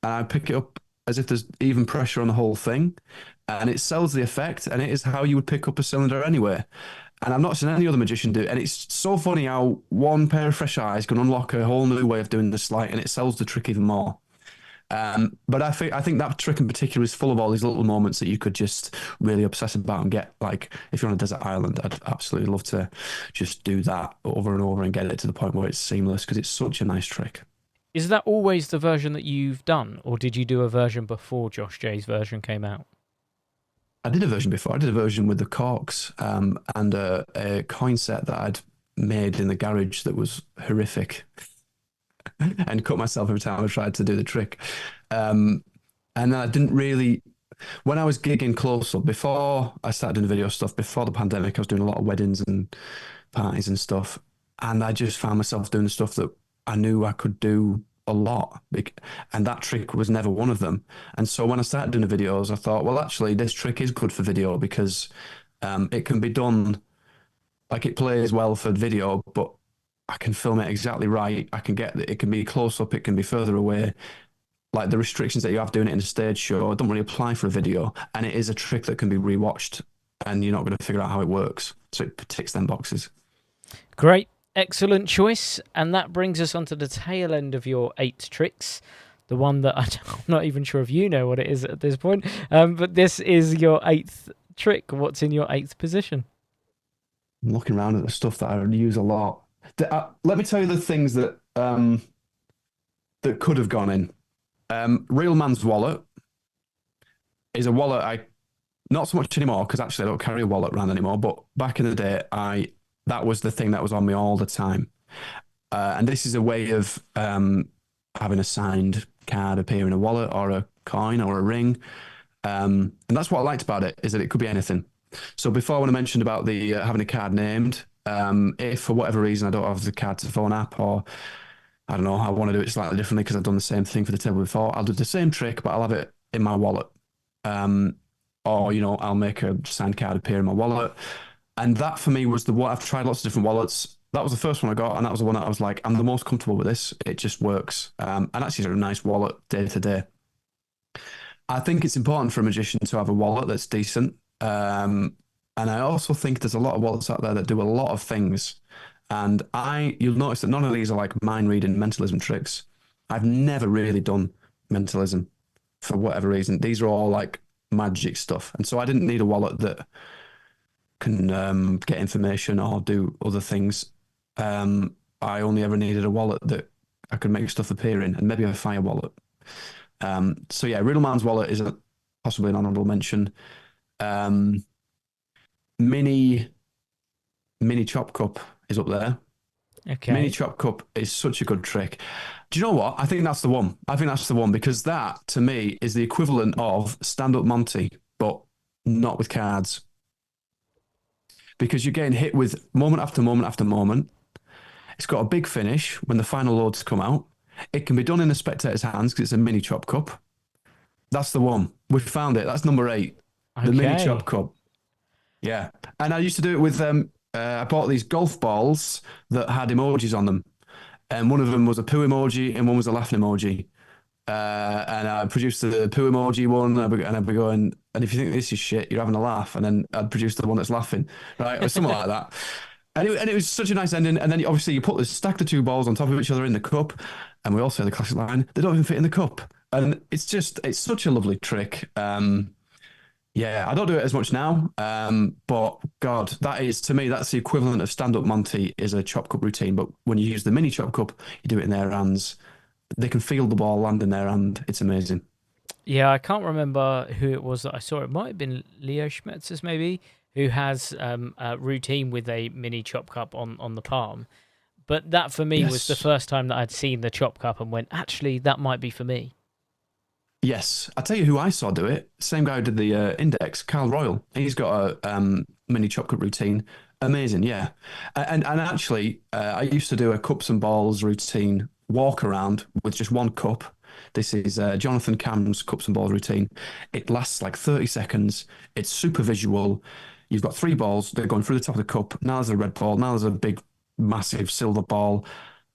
S1: I pick it up as if there's even pressure on the whole thing, and it sells the effect, and it is how you would pick up a cylinder anyway. And I've not seen any other magician do it. And it's so funny how one pair of fresh eyes can unlock a whole new way of doing the sleight, and it sells the trick even more. But I think that trick in particular is full of all these little moments that you could just really obsess about and get. Like, if you're on a desert island, I'd absolutely love to just do that over and over and get it to the point where it's seamless, because it's such a nice trick.
S2: Is that always the version that you've done, or did you do a version before Josh J's version came out?
S1: I did a version before. I did a version with the corks and a coin set that I'd made in the garage that was horrific. And cut myself every time I tried to do the trick. And then I didn't really... When I was gigging close up, before I started doing video stuff, before the pandemic, I was doing a lot of weddings and parties and stuff. And I just found myself doing the stuff that I knew I could do a lot. And that trick was never one of them. And so when I started doing the videos, I thought, well, actually, this trick is good for video because it can be done... Like, it plays well for video, but I can film it exactly right. I can get it can be close up, it can be further away. Like, the restrictions that you have doing it in a stage show don't really apply for a video, and it is a trick that can be rewatched and you're not going to figure out how it works. So it ticks them boxes.
S2: Great. Excellent choice. And that brings us onto the tail end of your 8 tricks. The one that I'm not even sure if you know what it is at this point. But this is your 8th trick. What's in your 8th position?
S1: I'm looking around at the stuff that I use a lot. Let me tell you the things that that could have gone in. Real Man's wallet is a wallet not so much anymore, because actually I don't carry a wallet around anymore. But back in the day, that was the thing that was on me all the time. And this is a way of having a signed card appear in a wallet or a coin or a ring. And that's what I liked about it, is that it could be anything. So before, when I mentioned about the having a card named, if for whatever reason I don't have the card to phone app, or I don't know, I want to do it slightly differently because I've done the same thing for the table before, I'll do the same trick, but I'll have it in my wallet. Or, I'll make a signed card appear in my wallet. And that for me was I've tried lots of different wallets. That was the first one I got, and that was the one that I was like, I'm the most comfortable with this. It just works. And actually, it's a nice wallet day to day. I think it's important for a magician to have a wallet that's decent. And I also think there's a lot of wallets out there that do a lot of things. And you'll notice that none of these are like mind reading mentalism tricks. I've never really done mentalism for whatever reason. These are all like magic stuff. And so I didn't need a wallet that can get information or do other things. I only ever needed a wallet that I could make stuff appear in, and maybe a fire wallet. So yeah, Riddle Man's wallet is possibly an honorable mention. Mini chop cup is up there.
S2: Okay.
S1: Mini chop cup is such a good trick. Do you know what? I think that's the one. Because that, to me, is the equivalent of Standup Monty, but not with cards. Because you're getting hit with moment after moment after moment. It's got a big finish when the final loads come out. It can be done in a spectator's hands because it's a mini chop cup. That's the one. We found it. That's number 8.
S2: Okay.
S1: The mini chop cup. Yeah. And I used to do it with, I bought these golf balls that had emojis on them. And one of them was a poo emoji and one was a laughing emoji. And I produced the poo emoji one, and I'd be going, and if you think this is shit, you're having a laugh. And then I'd produce the one that's laughing, right? Or something like that. And it was such a nice ending. And then obviously you stack the 2 balls on top of each other in the cup. And we all say the classic line, they don't even fit in the cup. And it's such a lovely trick. Yeah, I don't do it as much now. But God, to me, that's the equivalent of Stand-Up Monty is a chop cup routine. But when you use the mini chop cup, you do it in their hands. They can feel the ball land in their hand. It's amazing.
S2: Yeah, I can't remember who it was that I saw. It might have been Leo Schmetzers, maybe, who has a routine with a mini chop cup on the palm. But that, for me, was the first time that I'd seen the chop cup and went, actually, that might be for me.
S1: Yes. I'll tell you who I saw do it. Same guy who did the index, Carl Royale. He's got a mini chop cup routine. Amazing, yeah. And actually, I used to do a cups and balls routine walk around with just one cup. This is Jonathan Cam's cups and balls routine. It lasts like 30 seconds. It's super visual. You've got 3 balls. They're going through the top of the cup. Now there's a red ball. Now there's a big, massive silver ball.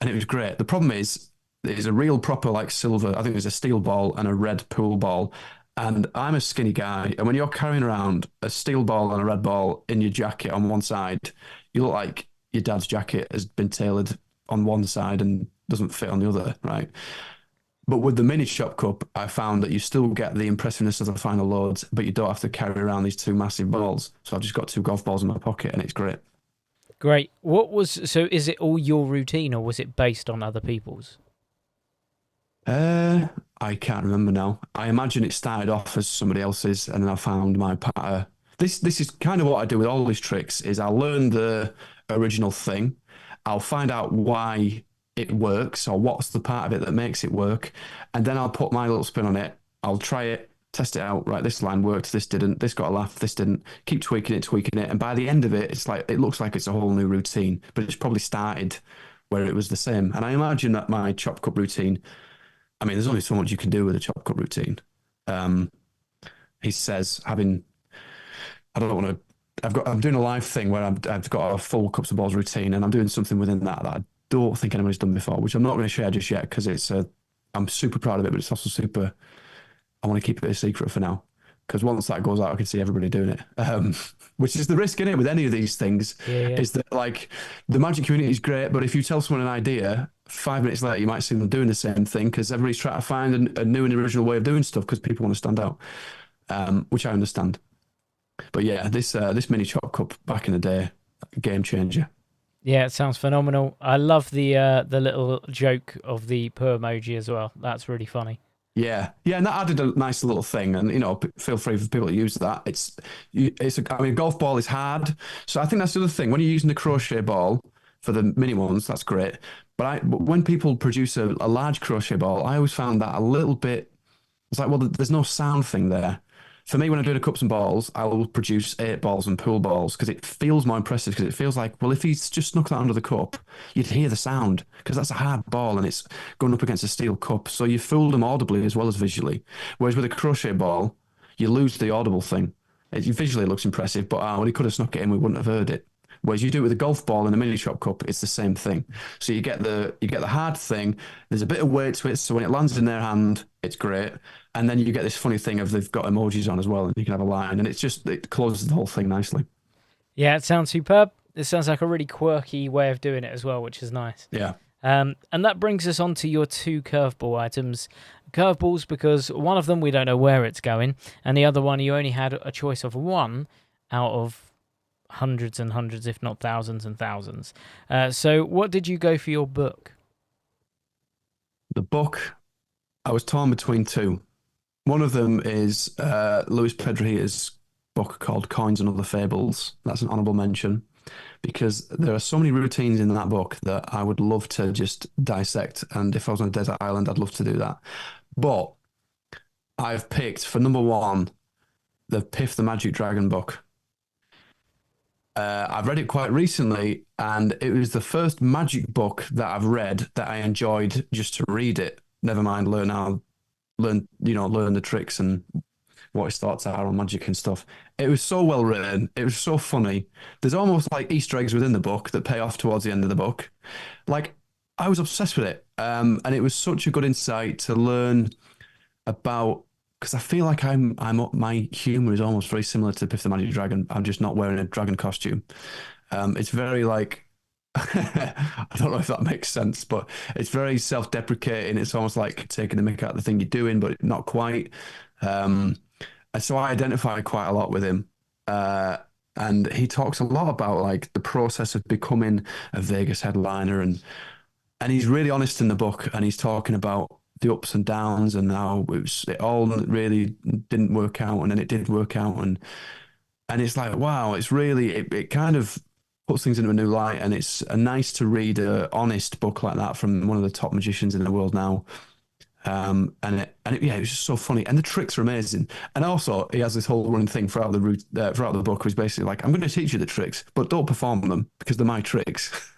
S1: And it was great. The problem is, there's a real proper like silver, I think there's a steel ball and a red pool ball. And I'm a skinny guy. And when you're carrying around a steel ball and a red ball in your jacket on one side, you look like your dad's jacket has been tailored on one side and doesn't fit on the other, right? But with the mini chop cup, I found that you still get the impressiveness of the final loads, but you don't have to carry around these 2 massive balls. So I've just got 2 golf balls in my pocket, and it's great.
S2: Great. So is it all your routine, or was it based on other people's?
S1: I can't remember now. I imagine it started off as somebody else's, and then I found my pattern. This is kind of what I do with all these tricks, is I'll learn the original thing. I'll find out why it works, or what's the part of it that makes it work, and then I'll put my little spin on it. I'll try it, test it out. Right, this line worked, this didn't, this got a laugh, this didn't. Keep tweaking it, and by the end of it, it looks like it's a whole new routine, but it's probably started where it was the same. And I imagine that my chop cup routine, I mean, there's only so much you can do with a chop cup routine. He says, I'm doing a live thing where I've got a full cups and balls routine, and I'm doing something within that I don't think anybody's done before, which I'm not going to share just yet because I'm super proud of it, but it's also I want to keep it a secret for now. because once that goes out, I can see everybody doing it. Which is the risk in it with any of these things, is that like the magic community is great, but if you tell someone an idea, 5 minutes later you might see them doing the same thing because everybody's trying to find a new and original way of doing stuff because people want to stand out, which I understand. But yeah, this mini chop cup back in the day, game changer.
S2: Yeah, it sounds phenomenal. I love the little joke of the poo emoji as well. That's really funny.
S1: Yeah, and that added a nice little thing, and feel free for people to use that. I mean, golf ball is hard, so I think that's the other thing. When you're using the crochet ball for the mini ones, that's great. But when people produce a large crochet ball, I always found that a little bit. It's like, well, there's no sound thing there. For me, when I'm doing the cups and balls, I will produce 8 balls and pool balls because it feels more impressive. Because it feels like, well, if he's just snuck that under the cup, you'd hear the sound because that's a hard ball and it's going up against a steel cup. So you fool them audibly as well as visually. Whereas with a crochet ball, you lose the audible thing. Visually it looks impressive, but when he could have snuck it in, we wouldn't have heard it. Whereas you do it with a golf ball and a mini chop cup, it's the same thing. So you get the hard thing. There's a bit of weight to it, so when it lands in their hand, it's great. And then you get this funny thing of they've got emojis on as well, and you can have a line, and it closes the whole thing nicely.
S2: Yeah, it sounds superb. It sounds like a really quirky way of doing it as well, which is nice.
S1: Yeah.
S2: And that brings us on to your 2 curveball items. Curveballs because one of them we don't know where it's going, and the other one you only had a choice of one out of hundreds and hundreds, if not thousands and thousands. So what did you go for your book?
S1: The book, I was torn between 2. One of them is Luis Pedrer's book called Coins and Other Fables. That's an honorable mention because there are so many routines in that book that I would love to just dissect. And if I was on a desert island, I'd love to do that. But I've picked for number 1, the Piff the Magic Dragon book. I've read it quite recently, and it was the first magic book that I've read that I enjoyed just to read it. Never mind learn the tricks and what his thoughts are on magic and stuff. It was so well written. It was so funny. There's almost like Easter eggs within the book that pay off towards the end of the book. Like, I was obsessed with it, and it was such a good insight to learn about. Because I feel like my humor is almost very similar to Piff the Magic Dragon. I'm just not wearing a dragon costume. It's very like, I don't know if that makes sense, but it's very self-deprecating. It's almost like taking the mick out of the thing you're doing, but not quite. And so I identify quite a lot with him. And he talks a lot about like the process of becoming a Vegas headliner, and he's really honest in the book, and he's talking about the ups and downs and how it all really didn't work out, and then it did work out, and it's like, wow, it's really it kind of puts things into a new light, and it's nice to read a honest book like that from one of the top magicians in the world now. It was just so funny, and the tricks are amazing. And also, he has this whole running thing throughout the book, where he's basically like, "I'm going to teach you the tricks, but don't perform them because they're my tricks."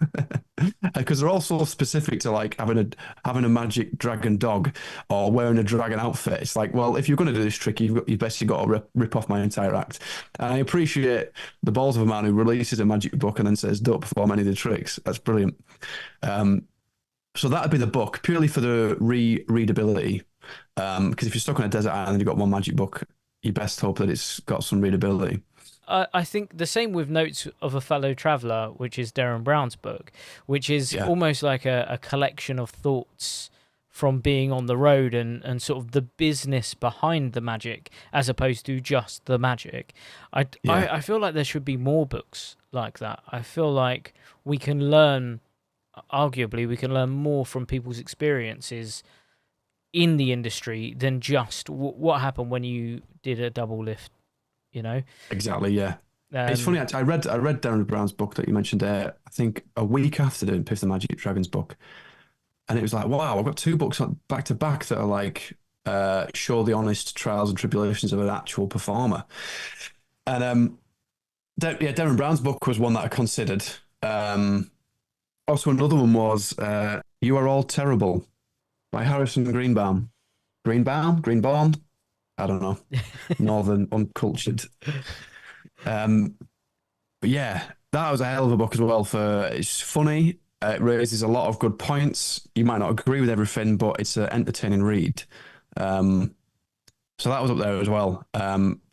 S1: Because they're all so specific to like having a magic dragon dog or wearing a dragon outfit. It's like, well, if you're going to do this trick, you've basically got to rip off my entire act. And I appreciate the balls of a man who releases a magic book and then says, "Don't perform any of the tricks." That's brilliant. So that'd be the book, purely for the readability. Because if you're stuck on a desert island and you've got one magic book, you best hope that it's got some readability.
S2: I think the same with Notes of a Fellow Traveller, which is Darren Brown's book, which is almost like a collection of thoughts from being on the road and sort of the business behind the magic as opposed to just the magic. I feel like there should be more books like that. I feel like arguably we can learn more from people's experiences in the industry than just what happened when you did a double lift,
S1: Exactly, yeah. It's funny, I read Darren Brown's book that you mentioned there, I think a week after doing Piff the Magic Dragon's book, and it was like, wow, I've got 2 books back to back that are like show the honest trials and tribulations of an actual performer. And Darren Brown's book was one that I considered. Also, another one was You Are All Terrible by Harrius and Greenbaum. Greenbaum? I don't know. Northern, uncultured. But yeah, that was a hell of a book as well. It's funny. It raises a lot of good points. You might not agree with everything, but it's an entertaining read. So So that was up there as well.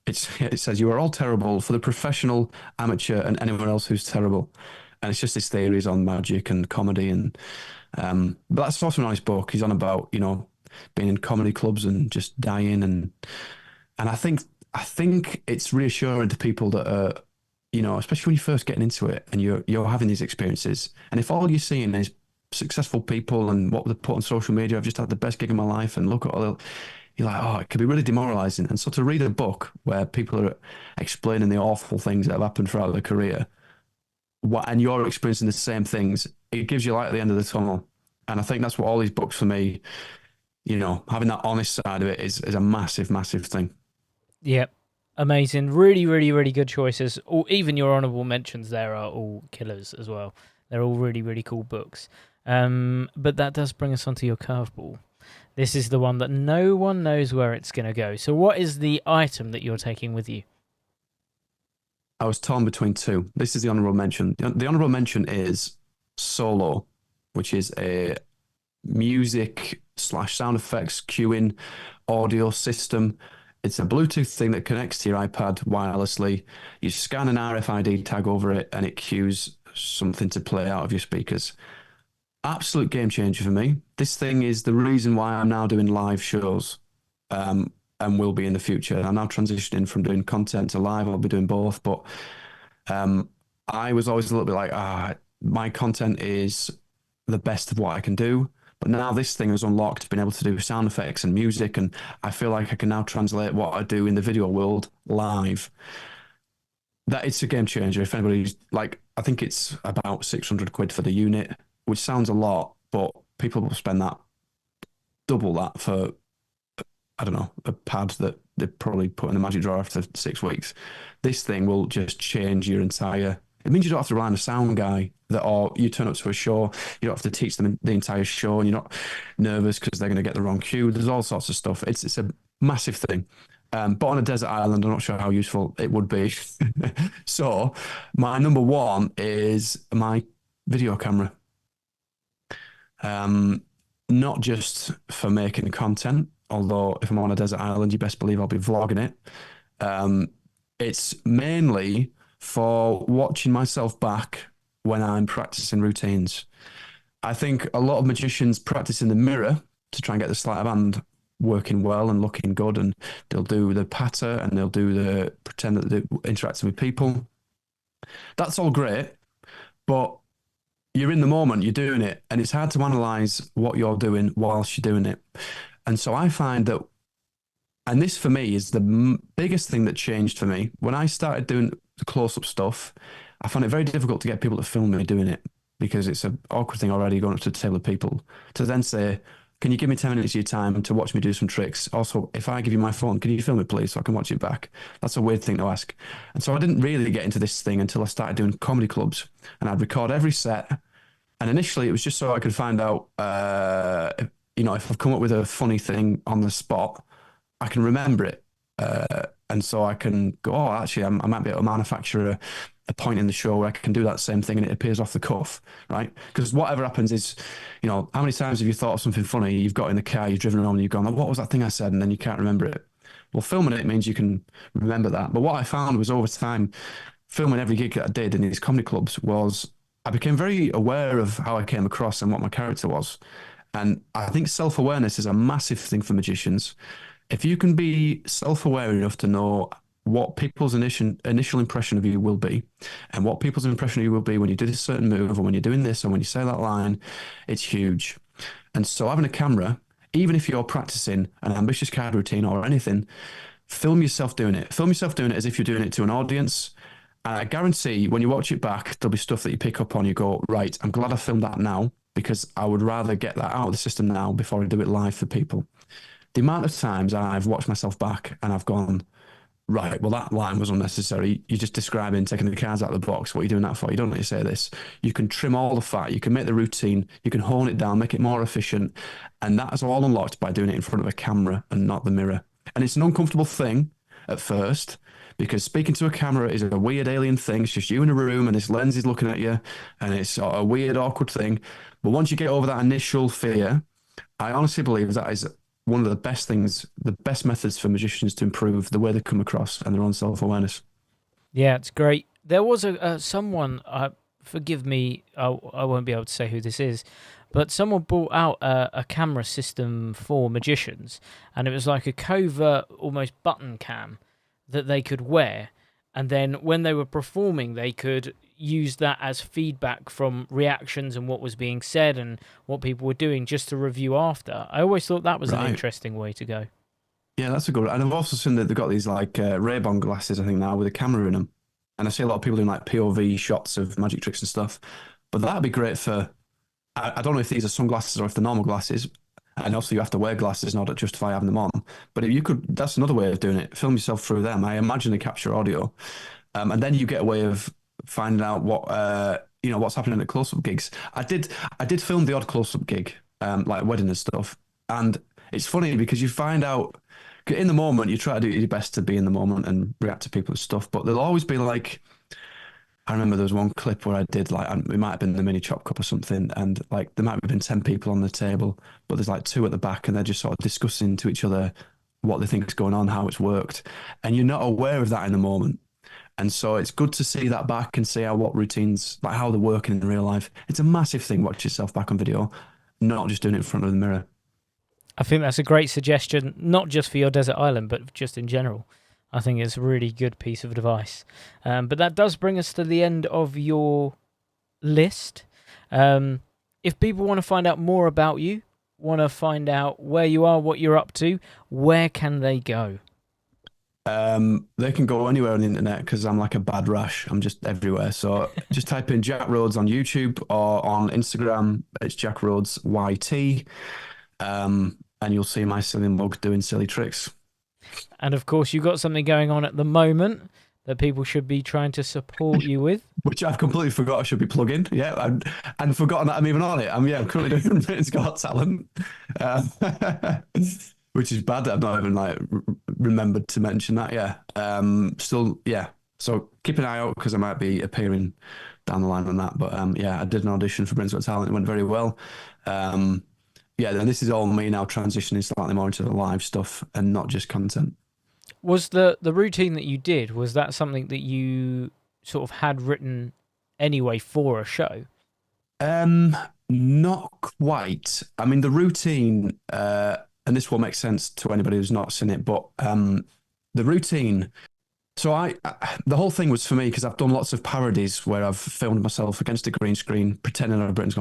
S1: It says you are all terrible for the professional, amateur, and anyone else who's terrible. And it's just his theories on magic and comedy, and but that's also a nice book. He's on about being in comedy clubs and just dying, and I think it's reassuring to people that are especially when you're first getting into it and you're having these experiences, and if all you're seeing is successful people and what they put on social media, I've just had the best gig of my life, and look at all you're like, oh, it could be really demoralizing. And so to read a book where people are explaining the awful things that have happened throughout their career, and you're experiencing the same things, it gives you light at the end of the tunnel. And I think that's what all these books for me, having that honest side of it is a massive, massive thing.
S2: Yep. Amazing. Really, really, really good choices. Even your honourable mentions there are all killers as well. They're all really, really cool books. But that does bring us onto your curveball. This is the one that no one knows where it's going to go. So what is the item that you're taking with you?
S1: I was torn between two. This is the honourable mention. The honourable mention is Solo, which is a music / sound effects queuing audio system. It's a Bluetooth thing that connects to your iPad wirelessly. You scan an RFID tag over it and it cues something to play out of your speakers. Absolute game changer for me. This thing is the reason why I'm now doing live shows, and will be in the future. I'm now transitioning from doing content to live. I'll be doing both, but I was always a little bit like, my content is the best of what I can do. But now this thing has unlocked being able to do sound effects and music, and I feel like I can now translate what I do in the video world live. That it's a game changer. If anybody's like, I think it's about 600 quid for the unit, which sounds a lot, but people will spend double that for, I don't know, a pad that they probably put in the magic drawer after 6 weeks. This thing will just change your entire. It means you don't have to rely on a sound guy or you turn up to a show, you don't have to teach them the entire show, and you're not nervous because they're going to get the wrong cue. There's all sorts of stuff. It's a massive thing. But on a desert island, I'm not sure how useful it would be. So my number one is my video camera. Not just for making content, although if I'm on a desert island, you best believe I'll be vlogging it. It's mainly for watching myself back when I'm practicing routines. I think a lot of magicians practice in the mirror to try and get the sleight of hand working well and looking good, and they'll do the patter and they'll do the pretend that they're interacting with people. That's all great, but you're in the moment, you're doing it, and it's hard to analyze what you're doing whilst you're doing it. And so I find that, and this for me is the biggest thing that changed for me when I started doing the close-up stuff. I found it very difficult to get people to film me doing it, because it's an awkward thing already going up to a table of people to then say, can you give me 10 minutes of your time to watch me do some tricks? Also, if I give you my phone, can you film it, please, so I can watch it back? That's a weird thing to ask. And so I didn't really get into this thing until I started doing comedy clubs, and I'd record every set. And initially it was just so I could find out, if I've come up with a funny thing on the spot, I can remember it. And so I can go, oh, actually, I might be able to manufacture a point in the show where I can do that same thing and it appears off the cuff, right? Because whatever happens is, how many times have you thought of something funny, you've got in the car, you've driven around and you've gone, oh, what was that thing I said? And then you can't remember it. Well, filming it means you can remember that. But what I found was over time, filming every gig that I did in these comedy clubs was I became very aware of how I came across and what my character was. And I think self-awareness is a massive thing for magicians. If you can be self-aware enough to know what people's initial impression of you will be, and what people's impression of you will be when you do this certain move, or when you're doing this, or when you say that line, it's huge. And so having a camera, even if you're practicing an ambitious card routine or anything, film yourself doing it. Film yourself doing it as if you're doing it to an audience. And I guarantee when you watch it back, there'll be stuff that you pick up on. You go, right, I'm glad I filmed that now, because I would rather get that out of the system now before I do it live for people. The amount of times I've watched myself back and I've gone, right, well, that line was unnecessary. You're just describing taking the cards out of the box. What are you doing that for? You don't need to say this. You can trim all the fat. You can make the routine. You can hone it down, make it more efficient. And that is all unlocked by doing it in front of a camera and not the mirror. And it's an uncomfortable thing at first, because speaking to a camera is a weird alien thing. It's just you in a room and this lens is looking at you, and it's a weird, awkward thing. But once you get over that initial fear, I honestly believe that is one of the best things, the best methods for magicians to improve the way they come across and their own self-awareness.
S2: Yeah, it's great. There was someone, forgive me, I won't be able to say who this is, but someone brought out a camera system for magicians, and it was like a covert, almost button cam that they could wear, and then when they were performing, they could use that as feedback from reactions and what was being said and what people were doing just to review after. I always thought that was an interesting way to go.
S1: Yeah, that's a good one. And I've also seen that they've got these like Ray-Ban glasses, I think now, with a camera in them. And I see a lot of people doing like POV shots of magic tricks and stuff. But that'd be great for, I don't know if these are sunglasses or if they're normal glasses. And also you have to wear glasses in order to justify having them on. But if you could, that's another way of doing it. Film yourself through them. I imagine they capture audio. And then you get a way of finding out what, what's happening at close-up gigs. I did film the odd close-up gig, like wedding and stuff. And it's funny because you find out, in the moment, you try to do your best to be in the moment and react to people and stuff. But there'll always be like, I remember there was one clip where I did like, it might have been the mini chop cup or something. And like, there might have been 10 people on the table, but there's like 2 at the back and they're just sort of discussing to each other what they think is going on, how it's worked. And you're not aware of that in the moment. And so it's good to see that back and see what routines, like how they're working in real life. It's a massive thing, watch yourself back on video, not just doing it in front of the mirror.
S2: I think that's a great suggestion, not just for your desert island, but just in general. I think it's a really good piece of advice. But that does bring us to the end of your list. If people want to find out more about you, want to find out where you are, what you're up to, where can they go?
S1: They can go anywhere on the internet because I'm like a bad rash. I'm just everywhere. So just type in Jack Rhodes on YouTube or on Instagram. It's Jack Rhodes YT. And you'll see my silly mug doing silly tricks.
S2: And of course, you've got something going on at the moment that people should be trying to support you with.
S1: Which I've completely forgot I should be plugging. Yeah, and forgotten that I'm even on it. I'm currently doing Britain's Got Talent. Which is bad that I've not even like remembered to mention that. Yeah. Still, yeah. So keep an eye out because I might be appearing down the line on that. But I did an audition for Britain's Got Talent. It went very well. And this is all me now transitioning slightly more into the live stuff and not just content.
S2: Was the routine that you did, was that something that you sort of had written anyway for a show?
S1: Not quite. I mean, the routine, and this will make sense to anybody who's not seen it, but the routine. So the whole thing was for me because I've done lots of parodies where I've filmed myself against a green screen, pretending I've been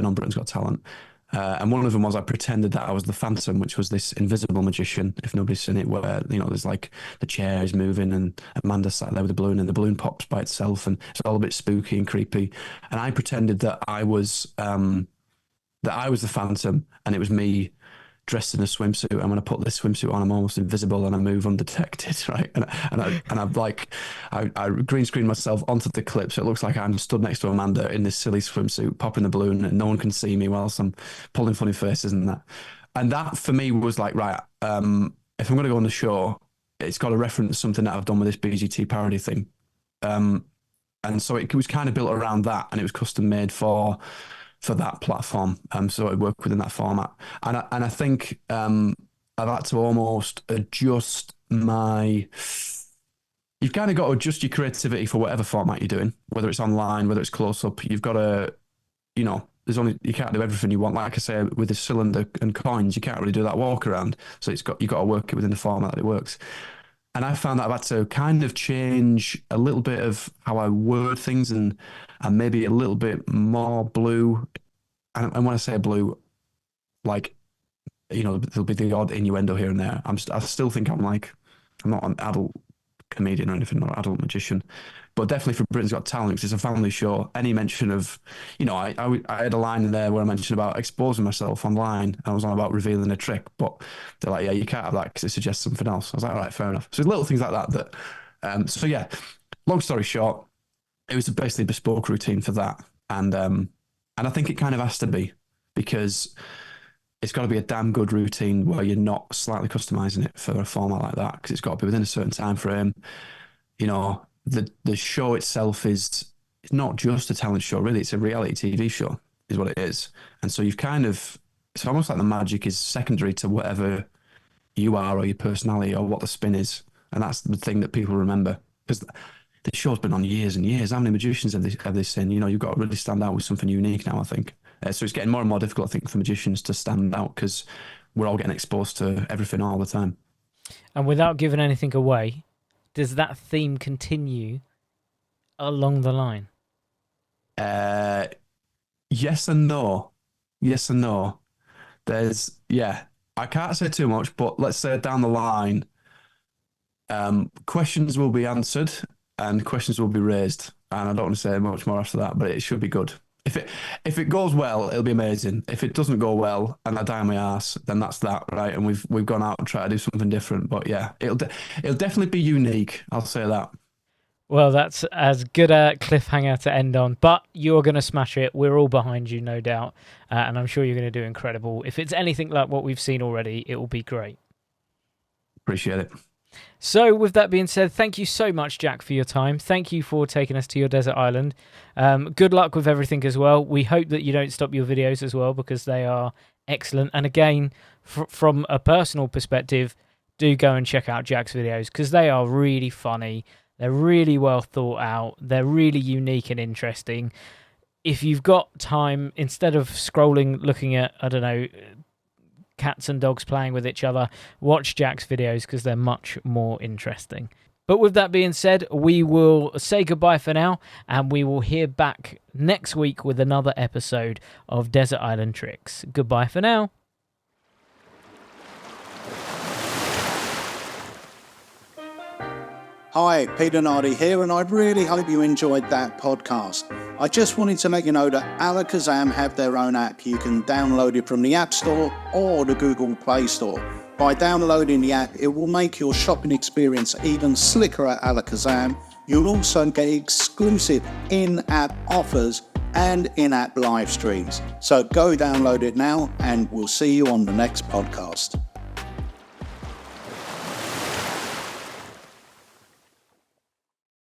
S1: on Britain's Got Talent. And one of them was I pretended that I was the Phantom, which was this invisible magician, if nobody's seen it, where, there's like the chair is moving and Amanda sat there with the balloon and the balloon pops by itself and it's all a bit spooky and creepy. And I pretended that I was the Phantom and it was me dressed in a swimsuit. And when I put this swimsuit on, I'm almost invisible and I move undetected, right? I green screen myself onto the clip, so it looks like I'm stood next to Amanda in this silly swimsuit, popping the balloon, and no one can see me whilst I'm pulling funny faces and that. And that for me was like, right, if I'm going to go on the show, it's got to reference something that I've done with this BGT parody thing. And so it was kind of built around that, and it was custom made for that platform, so it worked within that format. And I think I've had to almost adjust you've kind of got to adjust your creativity for whatever format you're doing, whether it's online, whether it's close up. You've got to, you can't do everything you want. Like I say, with the cylinder and coins, you can't really do that walk around. So you've got to work it within the format that it works. And I found that I've had to kind of change a little bit of how I word things and maybe a little bit more blue. And when I say blue, like, there'll be the odd innuendo here and there. I still think I'm not an adult comedian or anything, or adult magician, but definitely for Britain's Got Talent, because it's a family show. Any mention of, I had a line in there where I mentioned about exposing myself online. I was on about revealing a trick, but they're like, yeah, you can't have that because it suggests something else. I was like, all right, fair enough. So little things like that. So yeah, long story short, it was basically a bespoke routine for that. And I think it kind of has to be, because it's got to be a damn good routine where you're not slightly customizing it for a format like that, because it's got to be within a certain time frame. The show itself it's not just a talent show, really. It's a reality TV show, is what it is. And so you've kind of it's almost like the magic is secondary to whatever you are or your personality or what the spin is. And that's the thing that people remember. Because the show's been on years and years. How many magicians have they seen? You know, you've got to really stand out with something unique now, I think. So it's getting more and more difficult, I think, for magicians to stand out because we're all getting exposed to everything all the time.
S2: And without giving anything away, does that theme continue along the line?
S1: Yes and no. Yes and no. I can't say too much, but let's say down the line, questions will be answered and questions will be raised. And I don't want to say much more after that, but it should be good. If it goes well, it'll be amazing. If it doesn't go well and I die on my ass, then that's that, right? And we've gone out and tried to do something different. But yeah, it'll definitely be unique. I'll say that.
S2: Well, that's as good a cliffhanger to end on. But you're going to smash it. We're all behind you, no doubt. And I'm sure you're going to do incredible. If it's anything like what we've seen already, it will be great.
S1: Appreciate it.
S2: So with that being said, thank you so much, Jack, for your time. Thank you for taking us to your desert island. Good luck with everything as well. We hope that you don't stop your videos as well because they are excellent. And again, from a personal perspective, do go and check out Jack's videos because they are really funny. They're really well thought out. They're really unique and interesting. If you've got time, instead of scrolling, looking at, I don't know, cats and dogs playing with each other, watch Jack's videos because they're much more interesting. But with that being said, we will say goodbye for now and we will hear back next week with another episode of Desert Island Tricks. Goodbye for now.
S4: Hi, Peter Nardi here, and I really hope you enjoyed that podcast. I just wanted to let you know that Alakazam have their own app. You can download it from the App Store or the Google Play Store. By downloading the app, it will make your shopping experience even slicker at Alakazam. You'll also get exclusive in-app offers and in-app live streams. So go download it now, and we'll see you on the next podcast.